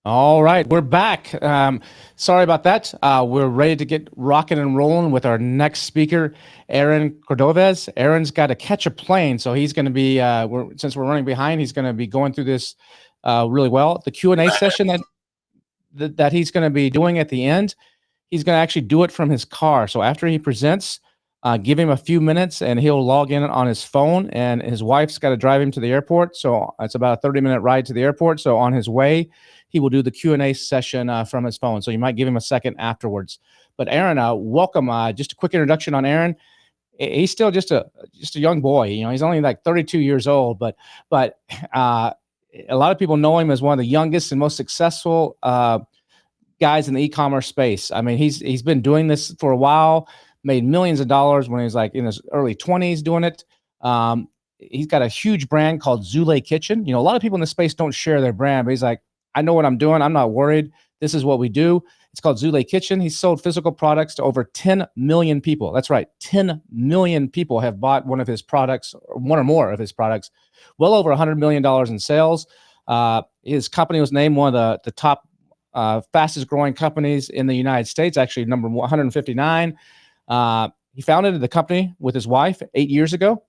All right, we're back. Sorry about that. We're ready to get rocking and rolling with our next speaker, Aaron Cordovez. Aaron's got to catch a plane, so he's going to be. Since we're running behind, he's going to be going through this really well. The Q&A session that he's going to be doing at the end, he's going to actually do it from his car. So after he presents, give him a few minutes, and he'll log in on his phone. And his wife's got to drive him to the airport, so it's about a 30-minute ride to the airport. So on his way, he will do the Q&A session from his phone. So you might give him a second afterwards. But Aaron, welcome. Just a quick introduction on Aaron. He's still just a young boy. You know, he's only like 32 years old, but a lot of people know him as one of the youngest and most successful guys in the e-commerce space. I mean, he's been doing this for a while. Made millions of dollars when he was like in his early 20s doing it. He's got a huge brand called Zule Kitchen. You know, a lot of people in the space don't share their brand, but he's like, I know what I'm doing. I'm not worried. This is what we do. It's called Zule Kitchen. He's sold physical products to over 10 million people. That's right. 10 million people have bought one of his products, or one or more of his products. Well over $100 million in sales. His company was named one of the top fastest growing companies in the United States, actually number 159. He founded the company with his wife 8 years ago.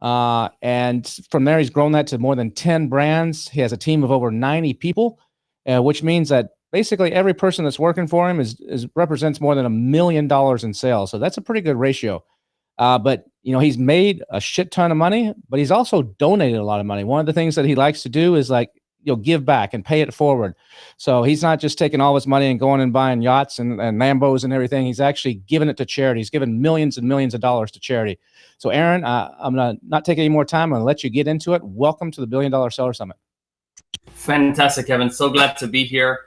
And from there, he's grown that to more than 10 brands. He has a team of over 90 people, which means that basically every person that's working for him is represents more than $1 million in sales. So that's a pretty good ratio. But you know, he's made a shit ton of money, but he's also donated a lot of money. One of the things that he likes to do is like, give back and pay it forward. So he's not just taking all his money and going and buying yachts and Lambos and everything. He's actually giving it to charity. He's given millions and millions of dollars to charity. So Aaron, I'm going to not take any more time. I'm going to let you get into it. Welcome to the $1 Billion Seller Summit. Fantastic, Kevin. So glad to be here.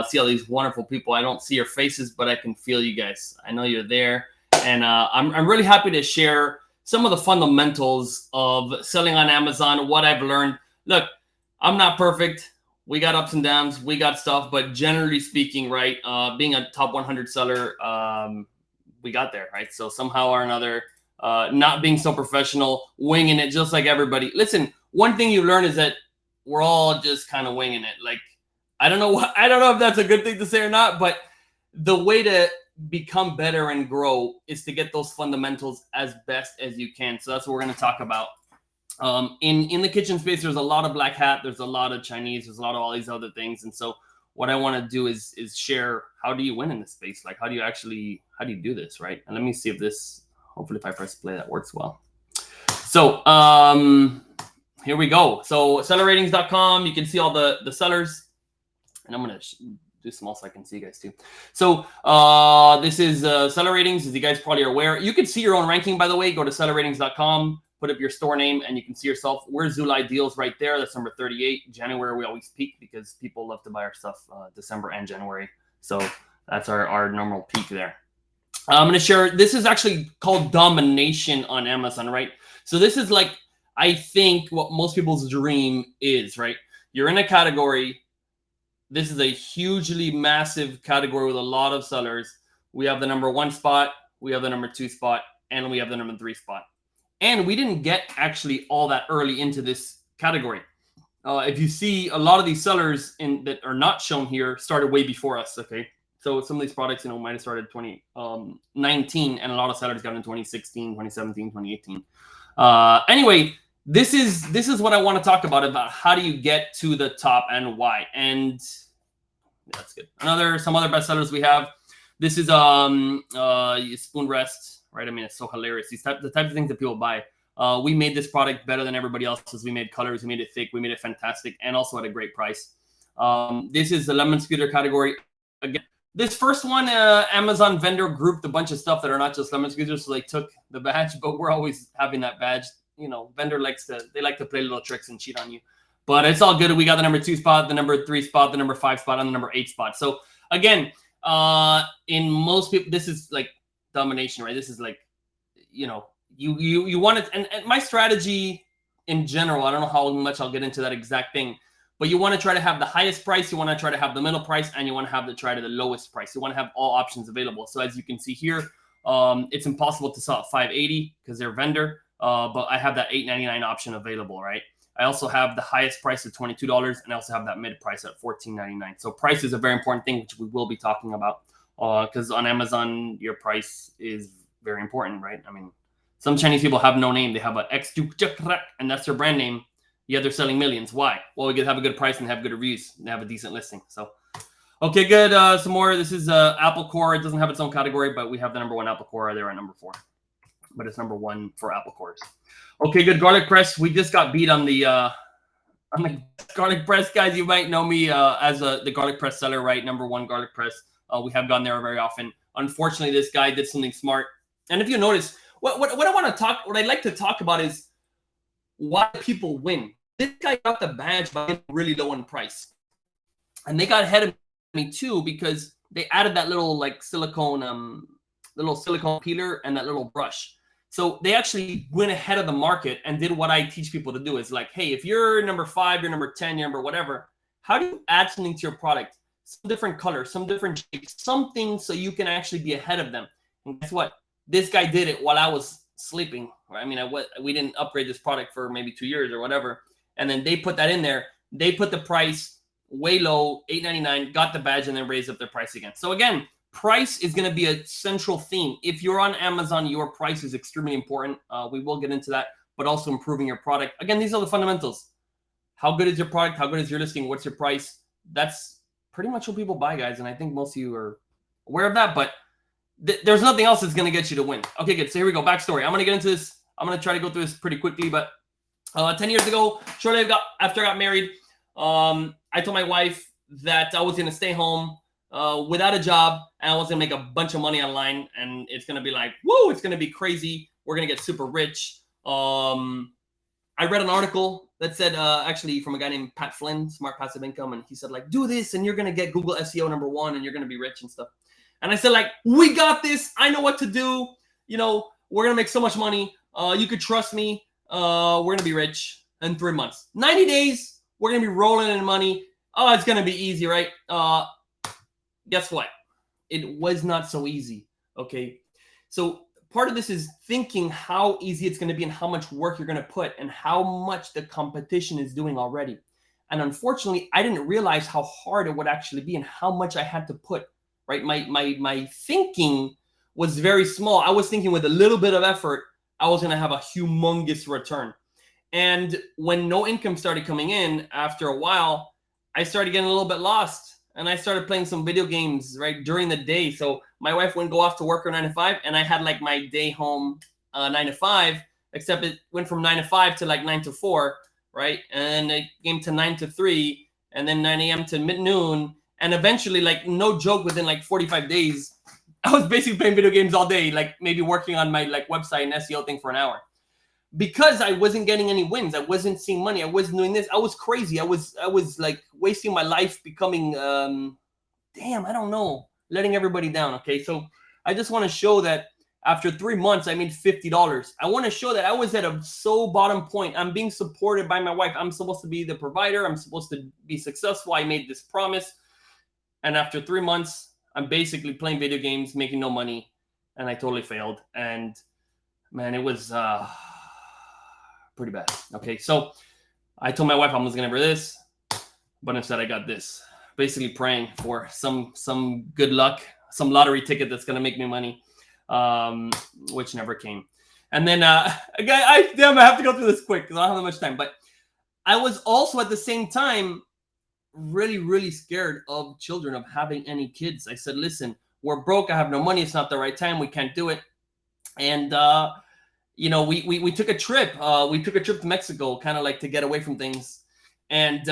See all these wonderful people. I don't see your faces, but I can feel you guys. I know you're there. And I'm really happy to share some of the fundamentals of selling on Amazon, what I've learned. Look, I'm not perfect. We got ups and downs. We got stuff. But generally speaking, right, being a top 100 seller, we got there, right? So somehow or another, not being so professional, winging it just like everybody. Listen, one thing you learn is that we're all just kind of winging it. Like, I don't know if that's a good thing to say or not, but the way to become better and grow is to get those fundamentals as best as you can. So that's what we're going to talk about. In the kitchen space, there's a lot of black hat, there's a lot of Chinese, there's a lot of all these other things. And so what I want to do is share, how do you win in this space? Like, how do you do this, right? And let me see if this, hopefully if I press play, that works well. So here we go. So sellerratings.com, you can see all the sellers, and I'm going to do small so I can see you guys too. So this is seller ratings, as you guys probably are aware. You can see your own ranking, by the way. Go to sellerratings.com, put up your store name, and you can see yourself. We're Zulai Deals right there. That's number 38. January, we always peak because people love to buy our stuff December and January. So that's our normal peak there. I'm going to share, this is actually called domination on Amazon, right? So this is like, I think what most people's dream is, right? You're in a category. This is a hugely massive category with a lot of sellers. We have the number 1 spot, we have the number 2 spot, and we have the number 3 spot. And we didn't get actually all that early into this category. If you see, a lot of these sellers that are not shown here started way before us, okay? So some of these products, might have started 2019, and a lot of sellers got in 2016, 2017, 2018. Anyway, this is what I want to talk about how do you get to the top and why. And that's good. Some other bestsellers we have. This is spoon rest, right? I mean, it's so hilarious. The types of things that people buy. We made this product better than everybody else's. We made colors, we made it thick, we made it fantastic, and also at a great price. This is the lemon scooter category. Again, this first one, Amazon vendor grouped a bunch of stuff that are not just lemon squeezers, so they took the badge, but we're always having that badge. Vendor like to play little tricks and cheat on you. But it's all good. We got the number 2 spot, the number 3 spot, the number 5 spot, and the number 8 spot. So again, in most people, this is like domination, right? This is like, you want it. And my strategy in general, I don't know how much I'll get into that exact thing, but you want to try to have the highest price, you want to try to have the middle price, and you want to try to the lowest price. You want to have all options available. So as you can see here, it's impossible to sell at $580 because they're vendor, but I have that $8.99 option available, right? I also have the highest price at $22, and I also have that mid price at $14.99. So price is a very important thing, which we will be talking about, because on Amazon, your price is very important, right? I mean, some Chinese people have no name. They have an X, and that's their brand name. Yet they're selling millions. Why? Well, we could have a good price and have good reviews and have a decent listing. So, okay, good. Some more. This is Apple Core. It doesn't have its own category, but we have the number 1 Apple Core. They're at number 4, but it's number 1 for Apple Cores. Okay, good. Garlic press. We just got beat on the garlic press, guys. You might know me as the garlic press seller, right? Number 1 garlic press. We have gone there very often. Unfortunately, this guy did something smart. And if you notice, what I'd like to talk about is why people win. This guy got the badge by getting really low in price, and they got ahead of me too because they added that little like silicone peeler and that little brush. So they actually went ahead of the market and did what I teach people to do. Is like, hey, if you're number 5, you're number 10, you're number whatever, how do you add something to your product? Some different color, some different shapes, something so you can actually be ahead of them. And guess what? This guy did it while I was sleeping. I mean, we didn't upgrade this product for maybe 2 years or whatever. And then they put that in there. They put the price way low, $8.99, got the badge, and then raised up their price again. So again, price is going to be a central theme. If you're on Amazon, your price is extremely important. We will get into that, but also improving your product. Again, these are the fundamentals. How good is your product? How good is your listing? What's your price? That's pretty much what people buy, guys. And I think most of you are aware of that, but there's nothing else that's going to get you to win. Okay, good. So here we go. Backstory. I'm going to get into this. I'm going to try to go through this pretty quickly, but 10 years ago, shortly after I got married, I told my wife that I was going to stay home without a job, and I was going to make a bunch of money online, and it's going to be like, whoa, it's going to be crazy. We're going to get super rich. I read an article that said, actually from a guy named Pat Flynn, Smart Passive Income, and he said, like, do this, and you're going to get Google SEO number 1, and you're going to be rich and stuff. And I said, like, we got this. I know what to do. You know, we're going to make so much money. You could trust me. We're going to be rich in 3 months. 90 days, we're going to be rolling in money. Oh, it's going to be easy, right? Guess what? It was not so easy, okay? So part of this is thinking how easy it's going to be and how much work you're going to put and how much the competition is doing already. And unfortunately, I didn't realize how hard it would actually be and how much I had to put, right? My thinking was very small. I was thinking with a little bit of effort, I was going to have a humongous return. And when no income started coming in, after a while, I started getting a little bit lost. And I started playing some video games, right, during the day. So my wife wouldn't go off to work or 9 to 5, and I had like my day home 9 to 5, except it went from 9 to 5 to like 9 to 4, right? And it came to 9 to 3, and then 9 a.m. to mid-noon. And eventually, like, no joke, within like 45 days, I was basically playing video games all day, like maybe working on my like website and SEO thing for an hour. Because I wasn't getting any wins. I wasn't seeing money. I wasn't doing this. I was crazy. I was like wasting my life becoming, I don't know, letting everybody down. Okay. So I just want to show that after 3 months, I made $50. I want to show that I was at a so bottom point. I'm being supported by my wife. I'm supposed to be the provider. I'm supposed to be successful. I made this promise. And after 3 months, I'm basically playing video games, making no money. And I totally failed. And man, it was, pretty bad. Okay, so I told my wife I was gonna have this, but instead I got this. Basically praying for some good luck, some lottery ticket that's gonna make me money, which never came. And then I have to go through this quick because I don't have that much time. But I was also at the same time really, really scared of children, of having any kids. I said, listen, we're broke. I have no money. It's not the right time. We can't do it. And you know, we took a trip. We took a trip to Mexico, kind of like to get away from things. And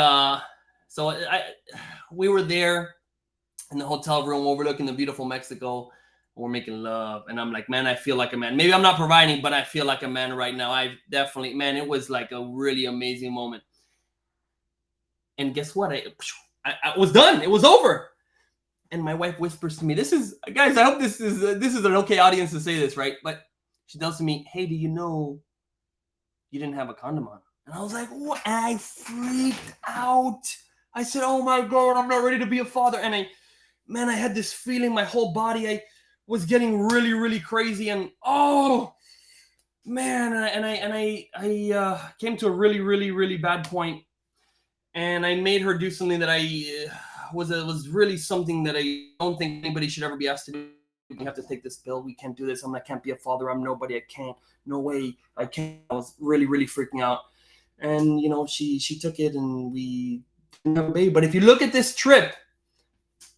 so we were there in the hotel room overlooking the beautiful Mexico. We're making love. And I'm like, man, I feel like a man. Maybe I'm not providing, but I feel like a man right now. I definitely, man, it was like a really amazing moment. And guess what? I was done. It was over. And my wife whispers to me, guys, I hope this is an okay audience to say this, right? But she tells me, hey, do you know you didn't have a condom on? And I was like, what? And I freaked out. I said, oh my God, I'm not ready to be a father. And I had this feeling, my whole body, I was getting really, really crazy. And man, I came to a really bad point, and I made her do something that was really something that I don't think anybody should ever be asked to do. We have to take this pill. We can't do this. I can't be a father. I'm nobody. I can't. No way. I can't. I was really freaking out. And she took it, and we didn't have a baby. But if you look at this trip,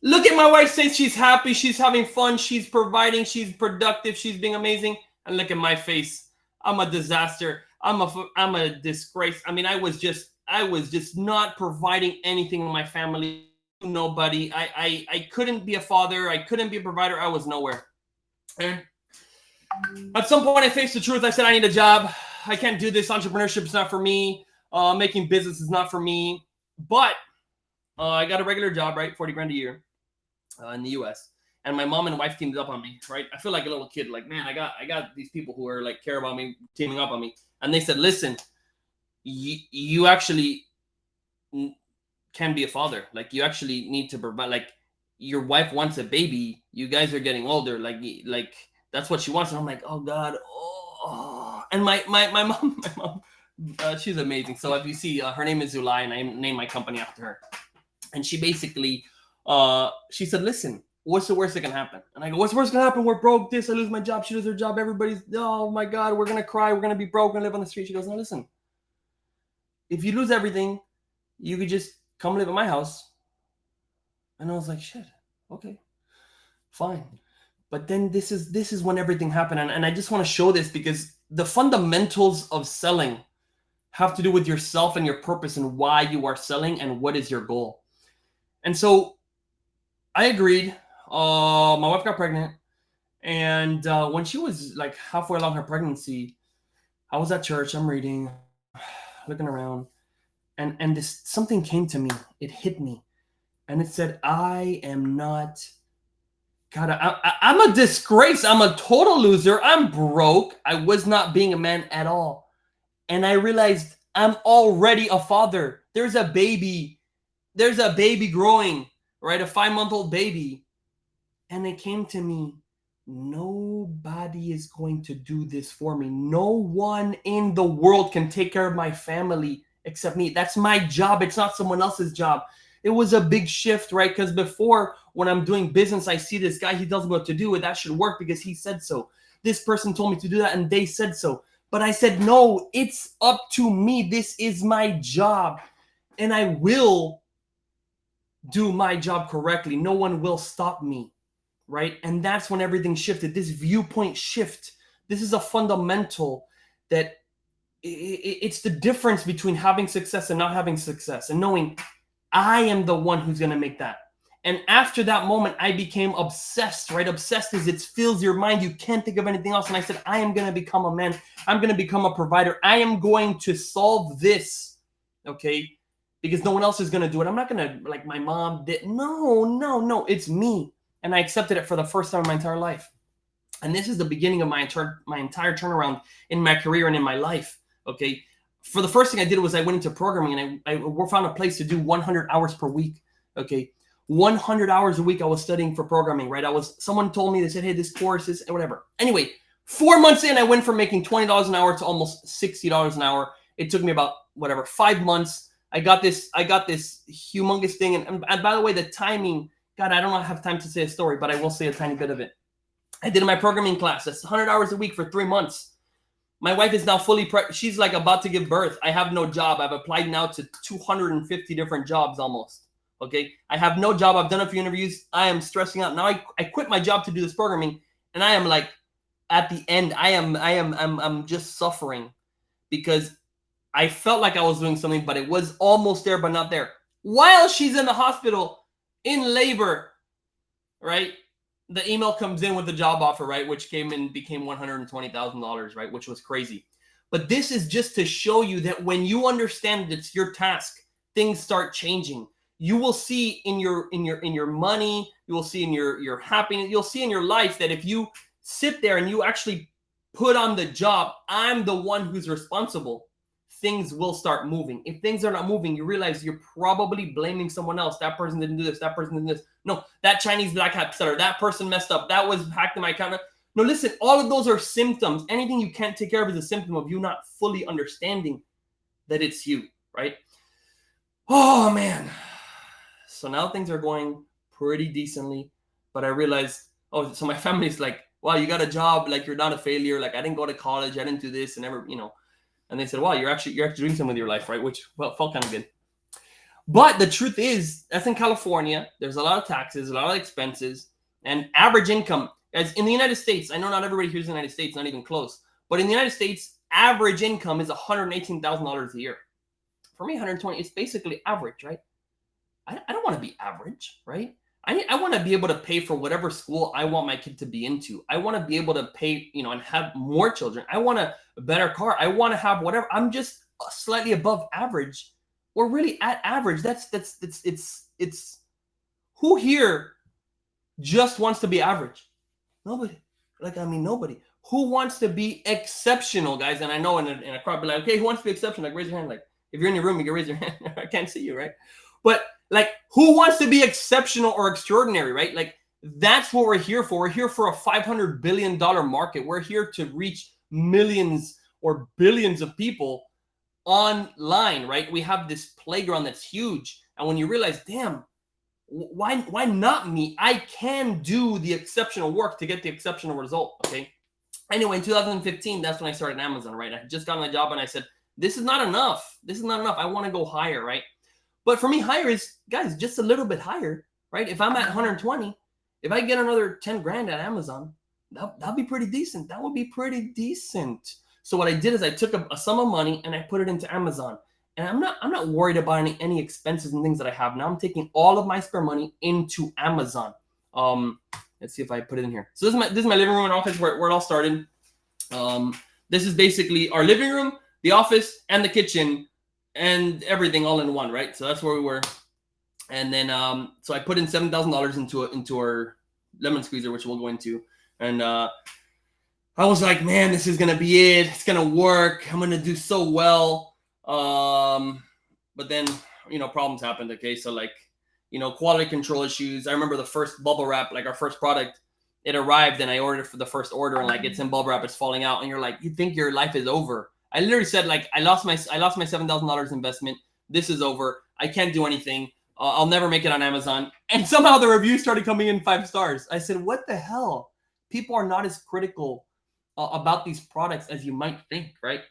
look at my wife saying she's happy, she's having fun, she's providing, she's productive, she's being amazing. And look at my face. I'm a disaster. I'm a disgrace. I mean, I was just not providing anything in my family. Nobody. I couldn't be a father. I couldn't be a provider. I was nowhere. And at some point, I faced the truth. I said, I need a job. I can't do this. Entrepreneurship is not for me. Making business is not for me. But I got a regular job, right? 40 grand a year in the US. And my mom and wife teamed up on me, right? I feel like a little kid, like, man, I got these people who are like care about me, teaming up on me. And they said, listen, you actually can be a father. Like, you actually need to provide. Like, your wife wants a baby. You guys are getting older. Like that's what she wants. And I'm like, oh God. Oh. And my mom, she's amazing. So if you see, her name is Zulai, and I named my company after her. And she basically, she said, listen, what's the worst that can happen? And I go, what's the worst that can happen? We're broke. This, I lose my job. She loses her job. Everybody's, oh my God, we're going to cry. We're going to be broke. We're going to live on the street. She goes, no, listen, if you lose everything, you could just come live at my house. And I was like, shit, okay, fine. But then this is when everything happened. And I just want to show this because the fundamentals of selling have to do with yourself and your purpose and why you are selling and what is your goal. And so I agreed. My wife got pregnant. And when she was like halfway along her pregnancy, I was at church. I'm reading, looking around. And this something came to me. It hit me. And it said, I am not, God, I'm a disgrace. I'm a total loser. I'm broke. I was not being a man at all. And I realized I'm already a father. There's a baby growing, right? A 5-month-old baby. And it came to me, nobody is going to do this for me. No one in the world can take care of my family except me. That's my job. It's not someone else's job. It was a big shift, right? Because before, when I'm doing business, I see this guy, he tells me what to do, and that should work because he said so. This person told me to do that, and they said so. But I said, no, it's up to me. This is my job, and I will do my job correctly. No one will stop me, right? And that's when everything shifted. This viewpoint shift. This is a fundamental that it's the difference between having success and not having success, and knowing I am the one who's going to make that. And after that moment, I became obsessed, right? Obsessed is it fills your mind. You can't think of anything else. And I said, I am going to become a man. I'm going to become a provider. I am going to solve this, okay? Because no one else is going to do it. I'm not going to, like my mom did. No, it's me. And I accepted it for the first time in my entire life. And this is the beginning of my entire turnaround in my career and in my life, okay? For the first thing I did was I went into programming, and I found a place to do 100 hours per week. Okay. 100 hours a week I was studying for programming, right? Someone told me, they said, hey, this course is whatever. Anyway, 4 months in, I went from making $20 an hour to almost $60 an hour. It took me about 5 months. I got this humongous thing. And by the way, the timing, God, I don't have time to say a story, but I will say a tiny bit of it. I did my programming class. That's 100 hours a week for 3 months. My wife is now fully pregnant. She's like about to give birth. I have no job. I've applied now to 250 different jobs almost. Okay. I have no job. I've done a few interviews. I am stressing out. Now I quit my job to do this programming, and I am like at the end. I'm just suffering because I felt like I was doing something, but it was almost there, but not there. While she's in the hospital in labor, right? The email comes in with the job offer, right? Which became $120,000, right? Which was crazy. But this is just to show you that when you understand that it's your task, things start changing. You will see in your money, you will see in your happiness, you'll see in your life that if you sit there and you actually put on the job, I'm the one who's responsible, things will start moving. If things are not moving, you realize you're probably blaming someone else. That person didn't do this. That person did this. No, that Chinese black hat seller, that person messed up. That was hacked in my account. No, listen, all of those are symptoms. Anything you can't take care of is a symptom of you not fully understanding that it's you, right? Oh, man. So now things are going pretty decently, but I realized, oh, so my family's like, wow, you got a job, like you're not a failure, like I didn't go to college, I didn't do this, and never, and they said, wow, you're actually doing something with your life, right? Which, well, felt kind of good. But the truth is, that's in California. There's a lot of taxes, a lot of expenses, and average income. As in the United States, I know not everybody here is in the United States, not even close, but in the United States, average income is $118,000 a year. For me, 120, it's basically average, right? I don't want to be average, right? I want to be able to pay for whatever school I want my kid to be into. I want to be able to pay, and have more children. I want a better car. I want to have whatever. I'm just slightly above average, or really at average. It's who here just wants to be average? Nobody. Nobody. Who wants to be exceptional, guys? And I know in a crowd, be like, okay, who wants to be exceptional? Like, raise your hand. Like, if you're in your room, you can raise your hand. I can't see you, right? But like, who wants to be exceptional or extraordinary, right? Like, that's what we're here for. We're here for a $500 billion market. We're here to reach millions or billions of people online, right? We have this playground that's huge. And when you realize, damn, why not me? I can do the exceptional work to get the exceptional result, okay? Anyway, in 2015, that's when I started Amazon, right? I just got my job and I said, this is not enough. This is not enough. I want to go higher, right? But for me, higher is, guys, just a little bit higher, right? If I'm at 120, if I get another 10 grand at Amazon, that'd be pretty decent. That would be pretty decent. So what I did is I took a sum of money and I put it into Amazon. And I'm not worried about any expenses and things that I have. Now I'm taking all of my spare money into Amazon. Let's see if I put it in here. So this is my living room and office where it all started. This is basically our living room, the office, and the kitchen, and everything all in one, right? So that's where we were. And then so I put in $7,000 into our lemon squeezer, which we'll go into. And I was like, man, this is gonna be it. It's gonna work. I'm gonna do so well. But then problems happened. Okay, so like quality control issues. I remember the first bubble wrap, like our first product, it arrived and I ordered for the first order and like it's in bubble wrap, it's falling out, and you're like, you think your life is over. I literally said, like, I lost my $7,000 investment. This is over. I can't do anything. I'll never make it on Amazon. And somehow the reviews started coming in 5 stars. I said, what the hell? People are not as critical about these products as you might think, right?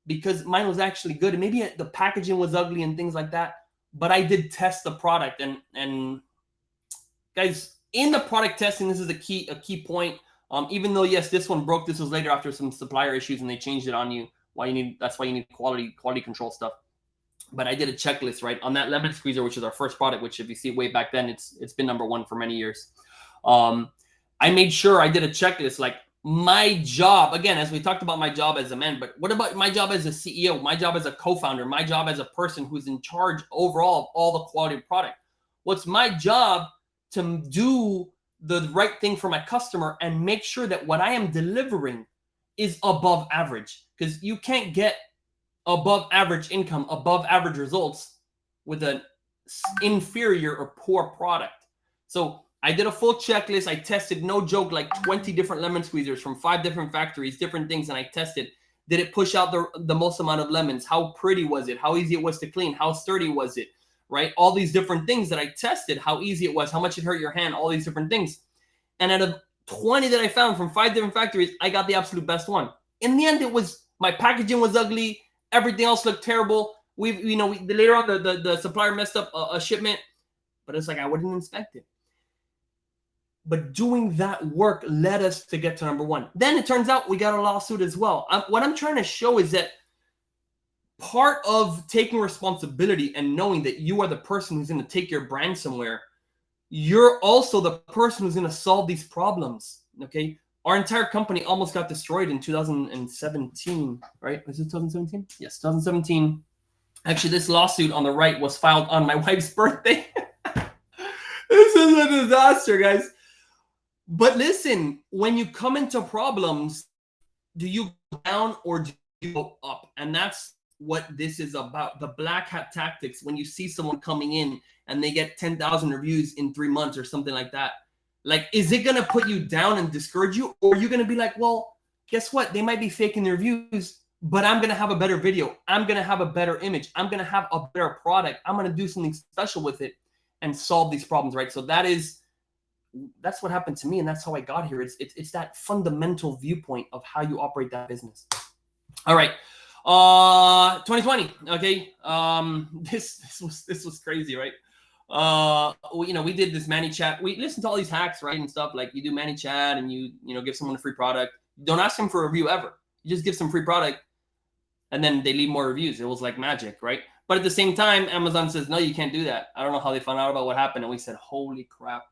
Because mine was actually good. And maybe the packaging was ugly and things like that. But I did test the product. And guys, in the product testing, this is a key point. Even though, yes, this one broke. This was later after some supplier issues and they changed it on you. That's why you need quality control stuff. But I did a checklist, right, on that lemon squeezer, which is our first product, which if you see way back then, it's been number 1 for many years. I made sure I did a checklist, like my job, again, as we talked about my job as a man, but what about my job as a CEO, my job as a co-founder, my job as a person who's in charge overall of all the quality of product? What's my job to do the right thing for my customer and make sure that what I am delivering is above average, because you can't get above average income, above average results with an inferior or poor product. So I did a full checklist. I tested, no joke, like 20 different lemon squeezers from 5 different factories, different things. And I tested, did it push out the most amount of lemons? How pretty was it? How easy it was to clean? How sturdy was it? Right? All these different things that I tested, how easy it was, how much it hurt your hand, all these different things. And out of 20 that I found from 5 different factories, I got the absolute best one. In the end, my packaging was ugly. Everything else looked terrible. Later on the supplier messed up a shipment, but it's like I wouldn't inspect it. But doing that work led us to get to number 1. Then it turns out we got a lawsuit as well. What I'm trying to show is that part of taking responsibility and knowing that you are the person who's going to take your brand somewhere, you're also the person who's going to solve these problems. Okay. Our entire company almost got destroyed in 2017, right? Was it 2017? Yes, 2017. Actually, this lawsuit on the right was filed on my wife's birthday. This is a disaster, guys. But listen, when you come into problems, do you go down or do you go up? And that's what this is about. The black hat tactics. When you see someone coming in and they get 10,000 reviews in 3 months or something like that, Like, is it going to put you down and discourage you? Or are you going to be like, well, guess what? They might be faking their views, but I'm going to have a better video. I'm going to have a better image. I'm going to have a better product. I'm going to do something special with it and solve these problems, right? So that's what happened to me, and that's how I got here. It's that fundamental viewpoint of how you operate that business. All right. 2020. Okay. This was crazy, right? We did this ManyChat. We listened to all these hacks, right, and stuff. Like, you do ManyChat and you give someone a free product. Don't ask them for a review ever. You just give some free product, and then they leave more reviews. It was like magic, right? But at the same time, Amazon says, no, you can't do that. I don't know how they found out about what happened. And we said, holy crap.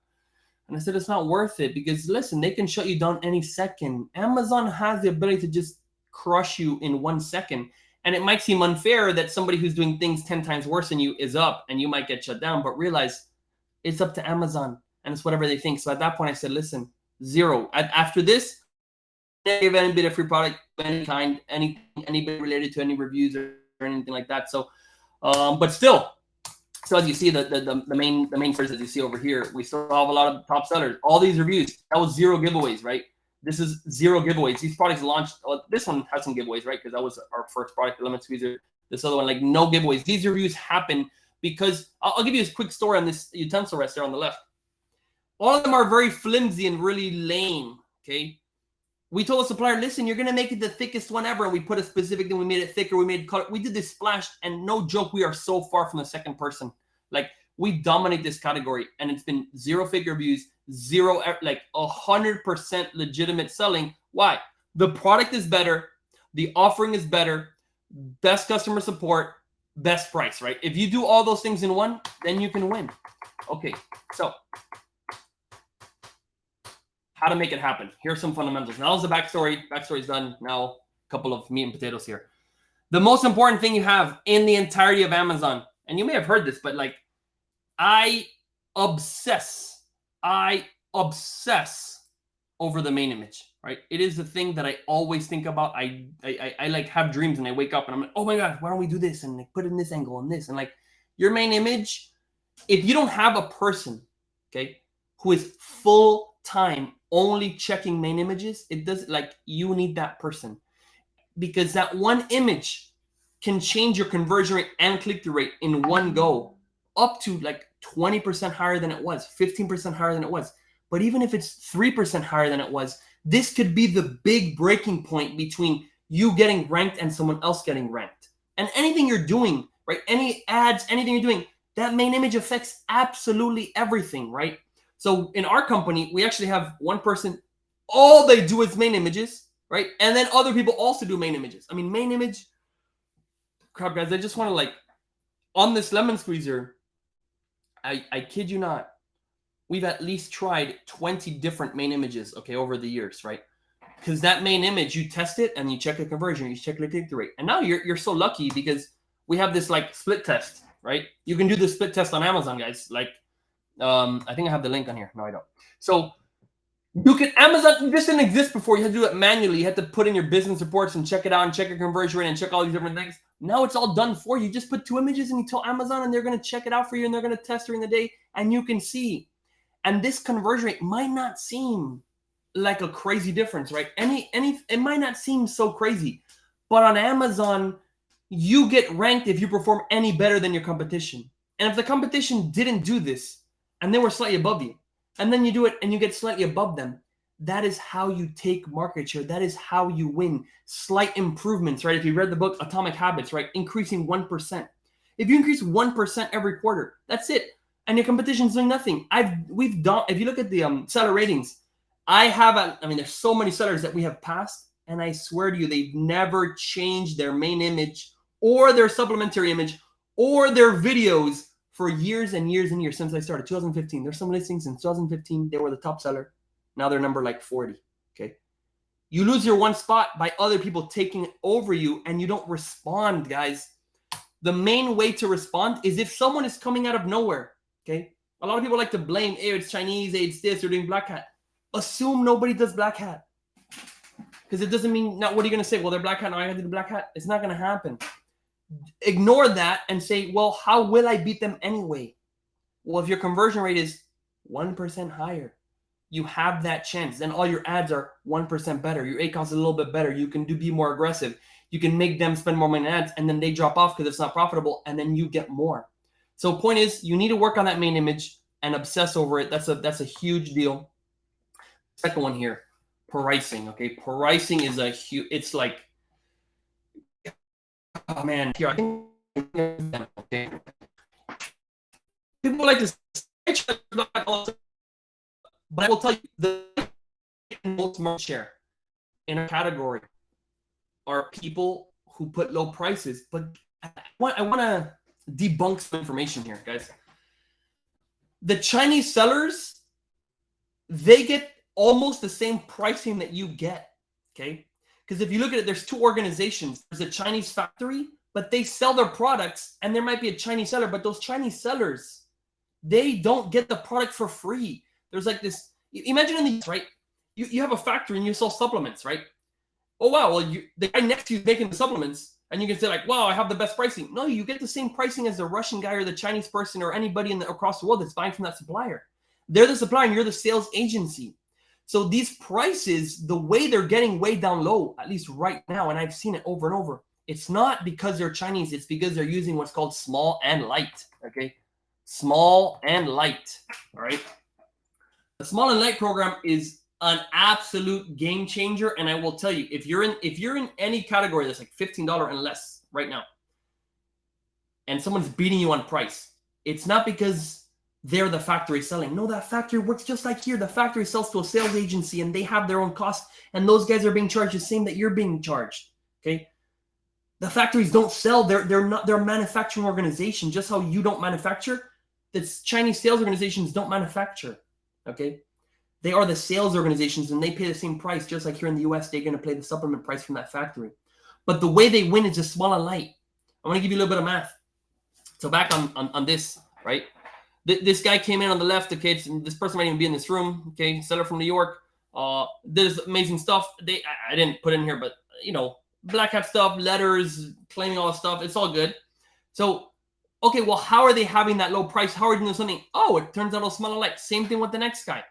And I said, it's not worth it, because listen, they can shut you down any second. Amazon has the ability to just crush you in 1 second. And it might seem unfair that somebody who's doing things 10 times worse than you is up and you might get shut down, but realize it's up to Amazon and it's whatever they think. So at that point I said, listen, zero. After this, I give anybody a free product of any kind, anybody related to any reviews or anything like that. So, but still, so as you see, the main first, as you see over here, we still have a lot of top sellers. All these reviews, that was 0 giveaways, right? This is 0 giveaways. These products launched. Well, this one has some giveaways, right? Because that was our first product, the lemon squeezer. This other one, like, no giveaways. These reviews happen because I'll give you a quick story on this utensil rest there on the left. All of them are very flimsy and really lame. Okay. We told the supplier, listen, you're gonna make it the thickest one ever, and we put a specific thing. We made it thicker. We made color. We did this splash, and no joke, we are so far from the second person. Like, we dominate this category, and it's been 0 fake reviews, 0, like 100% legitimate selling. Why? The product is better, the offering is better, best customer support, best price, right? If you do all those things in one, then you can win. Okay, so how to make it happen. Here's some fundamentals. Now is the backstory. Backstory's done. Now a couple of meat and potatoes here. The most important thing you have in the entirety of Amazon, and you may have heard this, but like, I obsess over the main image, right? It is the thing that I always think about. I like have dreams and I wake up and I'm like, oh my God, why don't we do this? And like, put it in this angle and this. And like, your main image, if you don't have a person, okay, who is full time only checking main images, it does, like, you need that person, because that one image can change your conversion rate and click-through rate in one go, up to like 20% higher than it was, 15% higher than it was. But even if it's 3% higher than it was, this could be the big breaking point between you getting ranked and someone else getting ranked. And anything you're doing, right? Any ads, anything you're doing, that main image affects absolutely everything, right? So in our company, we actually have one person, all they do is main images, right? And then other people also do main images. I mean, main image, crap, guys, I just want to, like, on this lemon squeezer, I kid you not, we've at least tried 20 different main images, okay, over the years, right? Because that main image, you test it and you check the conversion, you check the click-through rate. And now you're so lucky because we have this like split test, right? You can do the split test on Amazon, guys. Like, I think I have the link on here. No, I don't. So you can, Amazon, this didn't exist before. You had to do it manually. You had to put in your business reports and check it out and check your conversion rate and check all these different things. Now it's all done for you. You just put 2 images and you tell Amazon and they're going to check it out for you and they're going to test during the day and you can see. And this conversion rate might not seem like a crazy difference, right? It might not seem so crazy, but on Amazon, you get ranked if you perform any better than your competition. And if the competition didn't do this and they were slightly above you, and then you do it and you get slightly above them, that is how you take market share. That is how you win. Slight improvements, right? If you read the book Atomic Habits, right? Increasing 1%. If you increase 1% every quarter, that's it. And your competition's doing nothing. We've done, if you look at the seller ratings, there's so many sellers that we have passed, and I swear to you, they've never changed their main image or their supplementary image or their videos for years and years and years since I started. 2015. There's some listings in 2015. They were the top seller. Now they're number like 40. Okay. You lose your one spot by other people taking over you and you don't respond, guys. The main way to respond is if someone is coming out of nowhere. Okay. A lot of people like to blame, hey, it's Chinese, hey, it's this, they're doing black hat. Assume nobody does black hat. Because it doesn't mean, what are you going to say? Well, they're black hat, now I have to do black hat. It's not going to happen. Ignore that and say, well, how will I beat them anyway? Well, if your conversion rate is 1% higher, you have that chance. Then all your ads are 1% better. Your ACOS is a little bit better. You can be more aggressive. You can make them spend more money on ads, and then they drop off because it's not profitable, and then you get more. So point is, you need to work on that main image and obsess over it. That's a huge deal. Second one here, pricing. Okay, pricing is a huge. It's like, oh man, here I think. Okay. People like to say, but I will tell you the most market share in a category are people who put low prices. But I want to debunk some information here, guys. The Chinese sellers, they get almost the same pricing that you get, okay? Because if you look at it, there's two organizations. There's a Chinese factory, but they sell their products, and there might be a Chinese seller, but those Chinese sellers, they don't get the product for free. There's like this, imagine in the US, right? You have a factory and you sell supplements, right? Oh, wow, well, the guy next to you is making the supplements, and you can say like, wow, I have the best pricing. No, you get the same pricing as the Russian guy or the Chinese person or anybody across the world that's buying from that supplier. They're the supplier and you're the sales agency. So these prices, the way they're getting way down low, at least right now, and I've seen it over and over, it's not because they're Chinese. It's because they're using what's called small and light, okay? Small and light, all right? The small and light program is an absolute game changer, and I will tell you, if you're in any category that's like $15 and less right now, and someone's beating you on price, it's not because they're the factory selling. No, that factory works just like here. The factory sells to a sales agency, and they have their own costs, and those guys are being charged the same that you're being charged. Okay, the factories don't sell. They're a manufacturing organization, just how you don't manufacture. The Chinese sales organizations don't manufacture. Okay. They are the sales organizations, and they pay the same price, just like here in the US, they're going to pay the supplement price from that factory. But the way they win is just small and light. I want to give you a little bit of math. So back on this, right? This guy came in on the left, okay? This person might even be in this room, okay? Seller from New York. There's amazing stuff. I didn't put in here, but, you know, black hat stuff, letters, claiming all this stuff. It's all good. So, okay, well, how are they having that low price? How are they doing something? Oh, it turns out all small and light. Same thing with the next guy.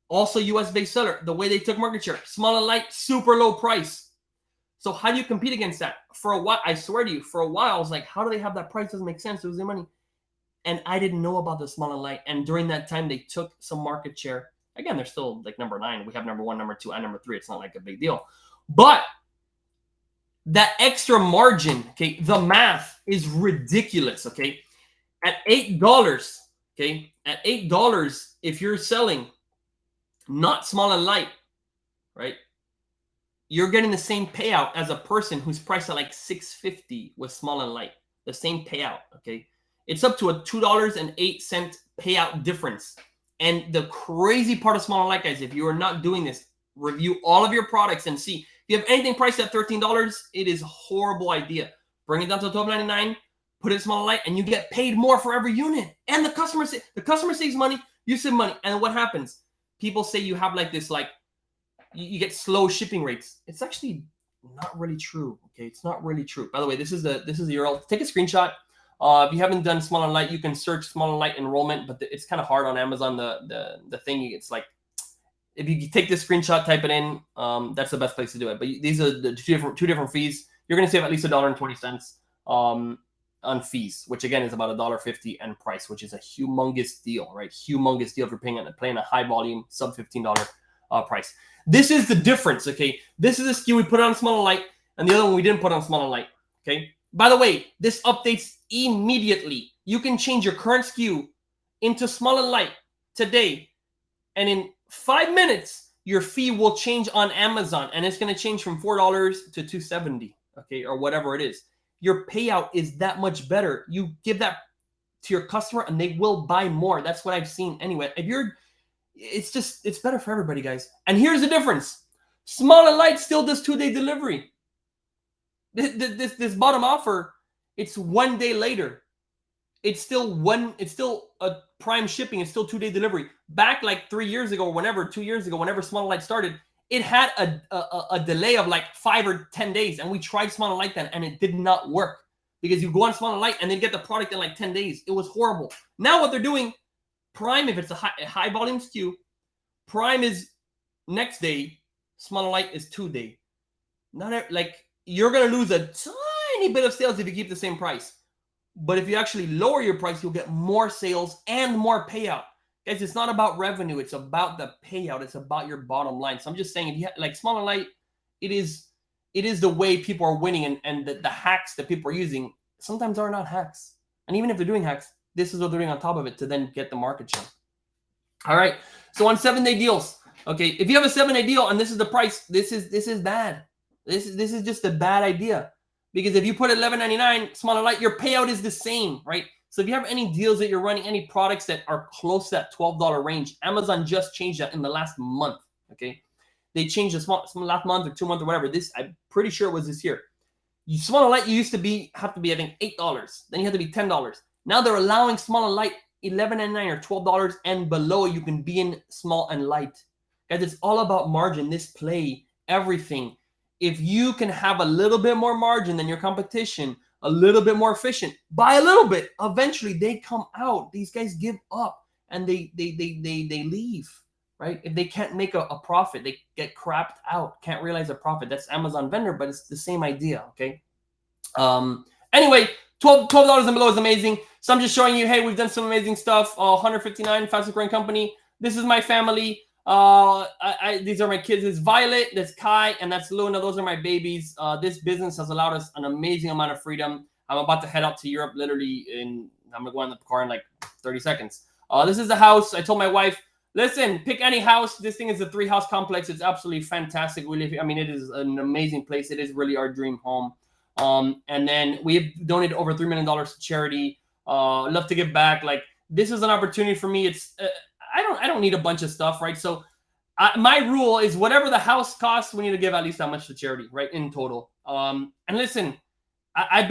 Also US-based seller, the way they took market share, small and light, super low price. So how do you compete against that? For a while, I swear to you, for a while, I was like, how do they have that price? Doesn't make sense. It was their money. And I didn't know about the small and light. And during that time, they took some market share. Again, they're still like number 9. We have number 1, number 2, and number 3. It's not like a big deal. But that extra margin, okay, the math is ridiculous, okay? At $8, okay, at $8, if you're selling not small and light, right? You're getting the same payout as a person who's priced at like $6.50 with small and light. The same payout, okay? It's up to a $2.08 payout difference. And the crazy part of small and light, guys, if you are not doing this, review all of your products and see. If you have anything priced at $13, it is a horrible idea. Bring it down to $12.99, put it in small and light, and you get paid more for every unit. And the customer saves money, you save money. And what happens? People say you have like this, like you get slow shipping rates. It's actually not really true. Okay, it's not really true. By the way, this is the URL. Take a screenshot. If you haven't done small and light, you can search small and light enrollment, but it's kind of hard on Amazon. The thing, it's like if you take this screenshot, type it in. That's the best place to do it. But these are the two different fees. You're going to save at least $1.20 on fees, which again is about $1.50 and price, which is a humongous deal, right? Humongous deal if you're playing a high volume sub $15 price. This is the difference, okay? This is a SKU we put on small and light, and the other one we didn't put on small and light, okay? By the way, this updates immediately. You can change your current SKU into small and light today, and in 5 minutes, your fee will change on Amazon, and it's going to change from $4 to $2.70, okay, or whatever it is. Your payout is that much better. You give that to your customer, and they will buy more. That's what I've seen anyway. It's better for everybody, guys. And here's the difference: small and light still does 2-day delivery. This bottom offer, it's 1 day later. It's still a prime shipping. It's still 2-day delivery. Back like 2 years ago, whenever small and light started, it had a delay of like 5 or 10 days, and we tried small and light then, and it did not work because you go on small and light and then get the product in like 10 days. It was horrible. Now what they're doing, Prime, if it's a high volume SKU, Prime is next day, Small and Light is 2 day. Like you're gonna lose a tiny bit of sales if you keep the same price. But if you actually lower your price, you'll get more sales and more payout. Guys, it's not about revenue. It's about the payout. It's about your bottom line. So I'm just saying, if you like Small and Light, it is the way people are winning, and the hacks that people are using sometimes are not hacks. And even if they're doing hacks, this is what they're doing on top of it to then get the market share. All right. So on 7-day deals, okay, if you have a 7-day deal and this is the price, this is bad. This is just a bad idea, because if you put $11.99 Small and Light, your payout is the same, right? So if you have any deals that you're running, any products that are close to that $12 range, Amazon just changed that in the last month. Okay, they changed the last month or 2 months or whatever. This, I'm pretty sure it was this year. Small and Light, you used to have to be I think $8. Then you had to be $10. Now they're allowing Small and Light $11.99 or $12 and below. You can be in Small and Light. Guys, it's all about margin. This play, everything. If you can have a little bit more margin than your competition, a little bit more efficient, by a little bit, eventually they come out. These guys give up and they leave, right? If they can't make a profit, they get crapped out, can't realize a profit. That's Amazon vendor, but it's the same idea, okay? Anyway, $12 and below is amazing. So I'm just showing you, hey, we've done some amazing stuff. 159, fastest growing company. This is my family. These are my kids. It's Violet, that's Kai, and that's Luna. Those are my babies. This business has allowed us an amazing amount of freedom. I'm about to head out to Europe literally I'm gonna go in the car in like 30 seconds. This is the house. I told my wife, listen, pick any house. This thing is a 3-house complex. It's absolutely fantastic. It is an amazing place. It is really our dream home. And then we have donated over $3 million to charity. Love to give back. Like, this is an opportunity for me. It's I don't need a bunch of stuff, right? So my rule is whatever the house costs, we need to give at least that much to charity, right? In total. And listen, I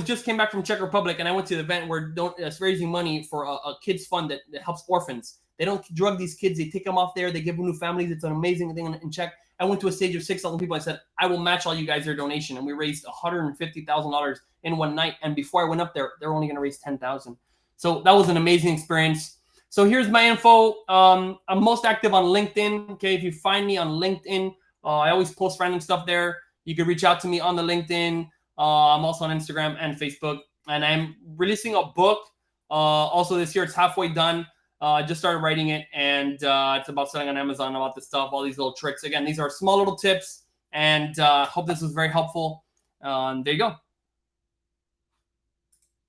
just came back from Czech Republic, and I went to the event where it's raising money for a kids fund that helps orphans. They don't drug these kids. They take them off there. They give them new families. It's an amazing thing in Czech. I went to a stage of 6,000 people. I said, I will match all you guys their donation. And we raised $150,000 in one night. And before I went up there, they were only going to raise $10,000. So that was an amazing experience. So here's my info. I'm most active on LinkedIn. Okay, if you find me on LinkedIn, I always post random stuff there. You can reach out to me on the LinkedIn. I'm also on Instagram and Facebook. And I'm releasing a book also this year. It's halfway done. I just started writing it, and it's about selling on Amazon, about this stuff, all these little tricks. Again, these are small little tips, and hope this was very helpful. There you go.